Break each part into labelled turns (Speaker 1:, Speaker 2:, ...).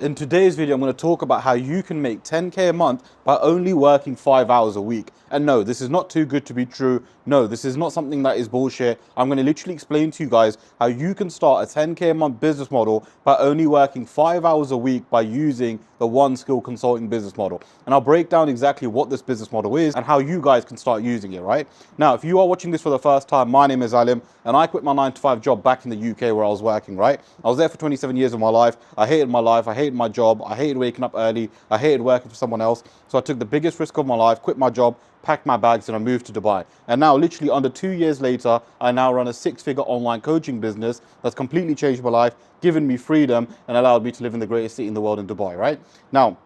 Speaker 1: In today's video, I'm going to talk about how you can make 10K a month by only working 5 hours a week. And no, this is not too good to be true. No, this is not something that is bullshit. I'm going to literally explain to you guys how you can start a 10K a month business model by only working 5 hours a week by using the One Skill Consulting business model. And I'll break down exactly what this business model is and how you guys can start using it, right? Now, if you are watching this for the first time, my name is Alim and I quit my 9-to-5 job back in the UK where I was working, right? I was there for 27 years of my life. I hated my life. I hated my job. I hated waking up early. I hated working for someone else. So I took the biggest risk of my life, quit my job, packed my bags, and I moved to Dubai. And now, literally under 2 years later, I now run a 6-figure online coaching business that's completely changed my life, given me freedom, and allowed me to live in the greatest city in the world in Dubai, right? Now,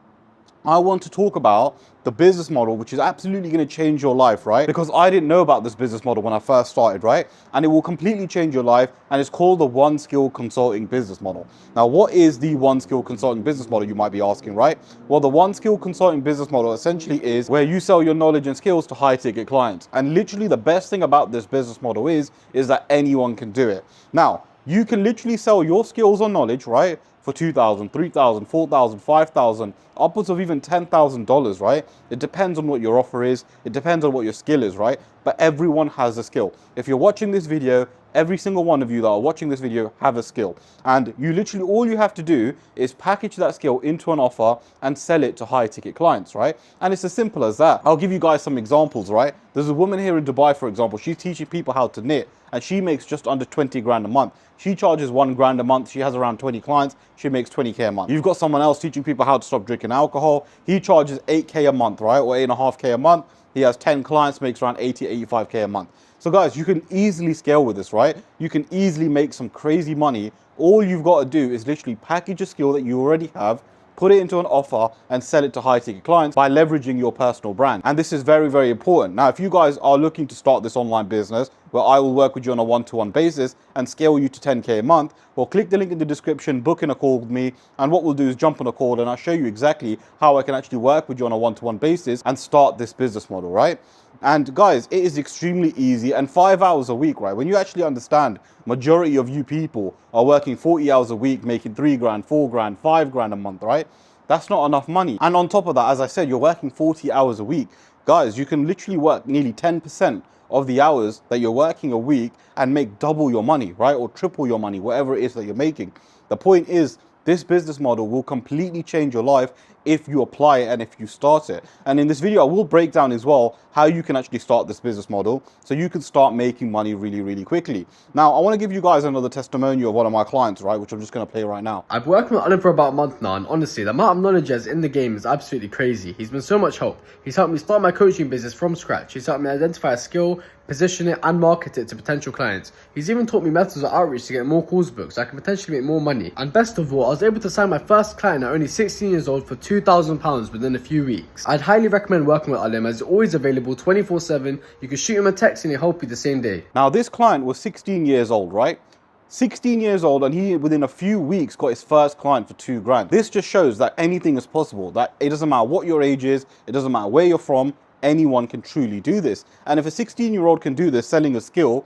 Speaker 1: I want to talk about the business model, which is absolutely going to change your life, right? Because I didn't know about this business model when I first started, right? And it will completely change your life. And it's called the One Skill Consulting business model. Now, what is the One Skill Consulting business model, you might be asking, right? Well, the One Skill Consulting business model essentially is where you sell your knowledge and skills to high ticket clients. And literally the best thing about this business model is that anyone can do it. Now, you can literally sell your skills or knowledge, right? For $2,000, $3,000, $4,000, $5,000, upwards of even $10,000, right? It depends on what your offer is. It depends on what your skill is, right? But everyone has a skill. If you're watching this video, every single one of you that are watching this video have a skill. And you literally, all you have to do is package that skill into an offer and sell it to high ticket clients, right? And it's as simple as that. I'll give you guys some examples, right? There's a woman here in Dubai, for example. She's teaching people how to knit and she makes just under 20 grand a month. She charges 1 grand a month. She has around 20 clients. She makes 20K a month. You've got someone else teaching people how to stop drinking alcohol. He charges 8K a month, right? Or 8.5K a month. He has 10 clients, makes around 80, 85K a month. So guys, you can easily scale with this, right? You can easily make some crazy money. All you've got to do is literally package a skill that you already have, put it into an offer and sell it to high ticket clients by leveraging your personal brand. And this is very, very important. Now, if you guys are looking to start this online business where I will work with you on a one-to-one basis and scale you to 10K a month, well, click the link in the description, book in a call with me. And what we'll do is jump on a call and I'll show you exactly how I can actually work with you on a one-to-one basis and start this business model, right? And guys, it is extremely easy and 5 hours a week, right? When you actually understand majority of you people are working 40 hours a week, making 3 grand, 4 grand, 5 grand a month, right? That's not enough money. And on top of that, as I said, you're working 40 hours a week. Guys, you can literally work nearly 10% of the hours that you're working a week and make double your money, right? Or triple your money, whatever it is that you're making. The point is, this business model will completely change your life if you apply it and if you start it. And in this video, I will break down as well how you can actually start this business model so you can start making money really, really quickly. Now, I want to give you guys another testimonial of one of my clients, right, which I'm just going to play right now.
Speaker 2: I've worked with Alim for about a month now, and honestly, the amount of knowledge he has in the game is absolutely crazy. He's been so much help. He's helped me start my coaching business from scratch. He's helped me identify a skill, position it, and market it to potential clients. He's even taught me methods of outreach to get more calls booked so I can potentially make more money. And best of all, I was able to sign my first client at only 16 years old for £2,000 within a few weeks. I'd highly recommend working with Alim as he's always available 24/7. You can shoot him a text and he'll help you the same day.
Speaker 1: Now, this client was 16 years old, right? 16 years old, and he within a few weeks got his first client for 2 grand. This just shows that anything is possible, that it doesn't matter what your age is, it doesn't matter where you're from, anyone can truly do this. And if a 16-year-old can do this selling a skill,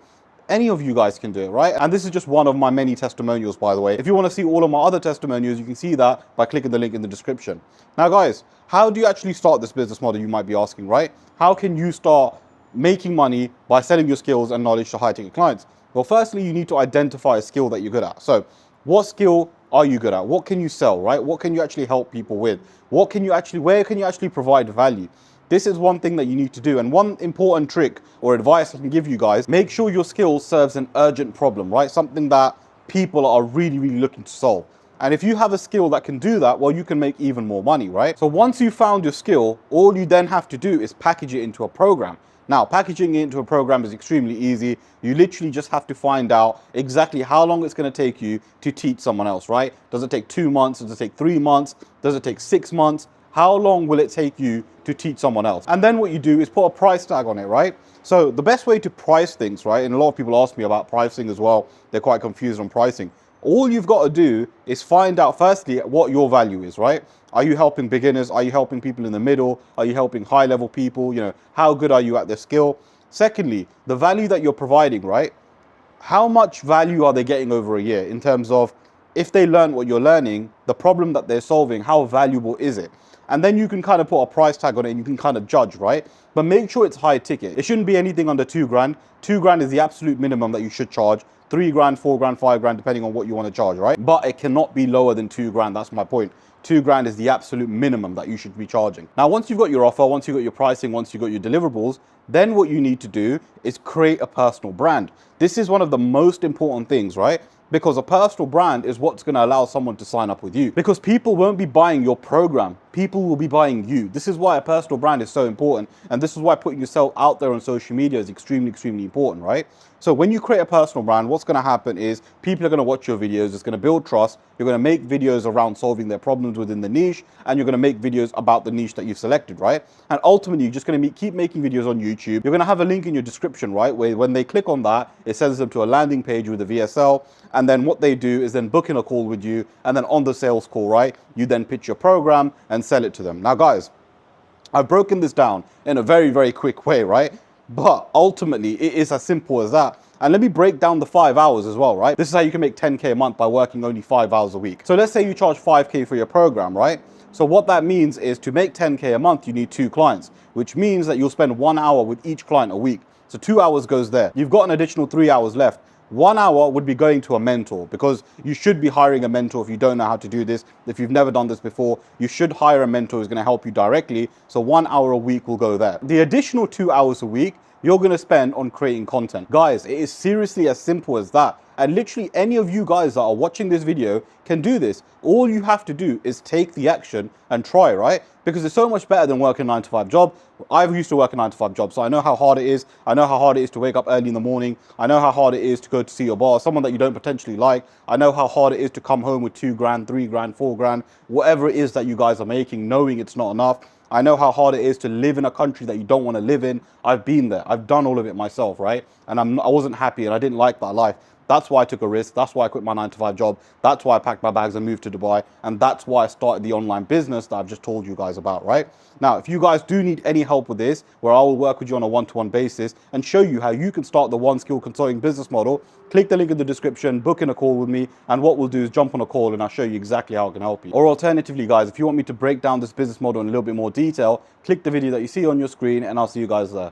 Speaker 1: any of you guys can do it, right? And this is just one of my many testimonials, by the way. If you want to see all of my other testimonials, you can see that by clicking the link in the description. Now, guys, how do you actually start this business model, you might be asking, right? How can you start making money by selling your skills and knowledge to high ticket clients? Well, firstly, you need to identify a skill that you're good at. So what skill are you good at? What can you sell, right? What can you actually help people with? Where can you actually provide value? This is one thing that you need to do. And one important trick or advice I can give you guys, make sure your skill serves an urgent problem, right? Something that people are really, really looking to solve. And if you have a skill that can do that, well, you can make even more money, right? So once you found your skill, all you then have to do is package it into a program. Now, packaging it into a program is extremely easy. You literally just have to find out exactly how long it's going to take you to teach someone else, right? Does it take 2 months? Does it take 3 months? Does it take 6 months? How long will it take you to teach someone else? And then what you do is put a price tag on it, right? So the best way to price things, right? And a lot of people ask me about pricing as well. They're quite confused on pricing. All you've got to do is find out firstly what your value is, right? Are you helping beginners? Are you helping people in the middle? Are you helping high level people? You know, how good are you at their skill? Secondly, the value that you're providing, right? How much value are they getting over a year in terms of if they learn what you're learning, the problem that they're solving, how valuable is it? And then you can kind of put a price tag on it and you can kind of judge, right? But make sure it's high ticket. It shouldn't be anything under 2 grand. 2 grand is the absolute minimum that you should charge. 3 grand, 4 grand, 5 grand, depending on what you want to charge, right? But it cannot be lower than 2 grand. That's my point. 2 grand is the absolute minimum that you should be charging. Now, once you've got your offer, once you've got your pricing, once you've got your deliverables, then what you need to do is create a personal brand. This is one of the most important things, right? Because a personal brand is what's going to allow someone to sign up with you. Because people won't be buying your program. People will be buying you. This is why a personal brand is so important. And this is why putting yourself out there on social media is extremely, extremely important, right? So when you create a personal brand, what's going to happen is people are going to watch your videos. It's going to build trust. You're going to make videos around solving their problems within the niche. And you're going to make videos about the niche that you've selected, right? And ultimately, you're just going to keep making videos on YouTube. You're going to have a link in your description, right? Where when they click on that, it sends them to a landing page with a VSL. And then what they do is then book in a call with you. And then on the sales call, right, you then pitch your program and sell it to them. Now, guys, I've broken this down in a very, very quick way, right? But ultimately, it is as simple as that. And let me break down the 5 hours as well, right? This is how you can make 10K a month by working only 5 hours a week. So let's say you charge 5K for your program, right? So what that means is to make 10K a month, you need 2 clients, which means that you'll spend 1 hour with each client a week. So 2 hours goes there. You've got an additional 3 hours left. 1 hour would be going to a mentor, because you should be hiring a mentor if you don't know how to do this. If you've never done this before, you should hire a mentor who's going to help you directly. So 1 hour a week will go there. The additional 2 hours a week, you're going to spend on creating content. Guys, it is seriously as simple as that. And literally any of you guys that are watching this video can do this. All you have to do is take the action and try, right? Because it's so much better than working a 9-to-5 job. I've used to work a 9-to-5 job, so I know how hard it is. I know how hard it is to wake up early in the morning. I know how hard it is to go to see your boss, someone that you don't potentially like. I know how hard it is to come home with 2 grand, 3 grand, 4 grand, whatever it is that you guys are making, knowing it's not enough. I know how hard it is to live in a country that you don't want to live in. I've been there. I've done all of it myself, right? And I wasn't happy and I didn't like that life. That's why I took a risk. That's why I quit my 9-to-5 job. That's why I packed my bags and moved to Dubai. And that's why I started the online business that I've just told you guys about, right? Now, if you guys do need any help with this, where I will work with you on a one-to-one basis and show you how you can start the One Skill Consulting business model, click the link in the description, book in a call with me. And what we'll do is jump on a call and I'll show you exactly how I can help you. Or alternatively, guys, if you want me to break down this business model in a little bit more detail, click the video that you see on your screen and I'll see you guys there.